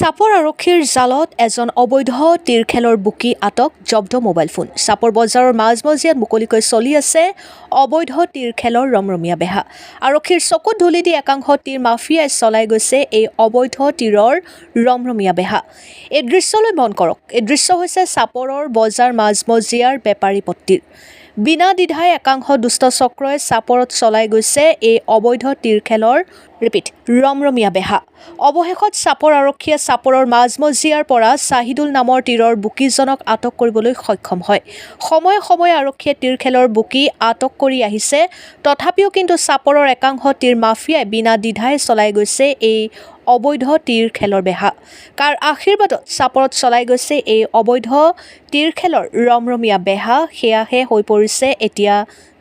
চাপৰ আৰক্ষীৰ জালত এজন অবৈধ তীৰখেলৰ বুকি আটক জব্দ মোবাইল ফোন। চাপৰ বজাৰৰ মাজমজিয়াত মুকলিকৈ চলি আছে অবৈধ তীৰখেলৰ ৰমৰমীয়া বেহা। আৰক্ষীৰ চকুত ধূলি দি একাংশ তীৰ মাফিয়াই চলাই গৈছে এই অবৈধ তীৰৰ ৰমৰমীয়া বেহা। এই দৃশ্যলৈ মন কৰক। এই দৃশ্য হৈছে চাপৰৰ বজাৰ মাজমজিয়াৰ বেপাৰী পট্টিৰ। বিনা দ্বিধাই একাংশ দুষ্ট চক্ৰই চাপৰত চলাই গৈছে এই অবৈধ তীৰখেলৰ ৰমৰমীয়া বেহা। অৱশেষত চাপৰ আৰক্ষীয়ে চাপৰৰ মাজমজিয়াৰ পৰা চাহিদুল নামৰ তীৰৰ বুকিজনক আটক কৰিবলৈ সক্ষম হয়। সময়ে সময়ে আৰক্ষীয়ে তীৰখেলৰ বুকি আটক কৰি আহিছে। তথাপিও কিন্তু চাপৰৰ একাংশ তীৰ মাফিয়াই বিনা দ্বিধাই চলাই গৈছে এই অবৈধ তীৰখেলৰ বেহা। কাৰ আশীৰ্বাদত চাপৰত চলাই গৈছে এই অবৈধ তীৰখেলৰ ৰমৰমীয়া বেহা, সেয়াহে হৈ পৰিছে এতিয়া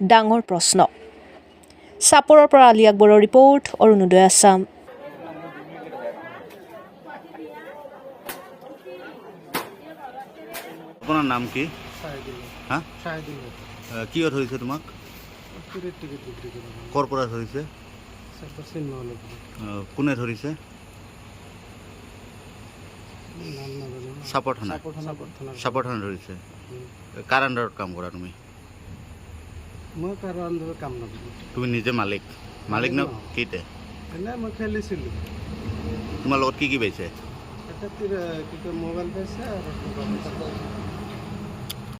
ডাঙৰ প্ৰশ্ন। চাপৰৰ পৰা আলী আকবৰৰ ৰিপৰ্ট, অৰুণোদয় আছাম। আপোনাৰ নাম কি? হা? কিয় ধৰিছে তোমাক? ক'ৰ পৰা ধৰিছে? কোনে ধৰিছে? চাপৰ থানা ধৰিছে। কাৰ আণ্ডাৰত কাম কৰা তুমি? মই কাৰো আণ্ডাৰত কাম নকৰোঁ। তুমি নিজে মালিক ন? কেইটা? এনে মই খেলিছিলোঁ। তোমাৰ লগত কি পাইছে? এটা মোবাইল পাইছে আৰু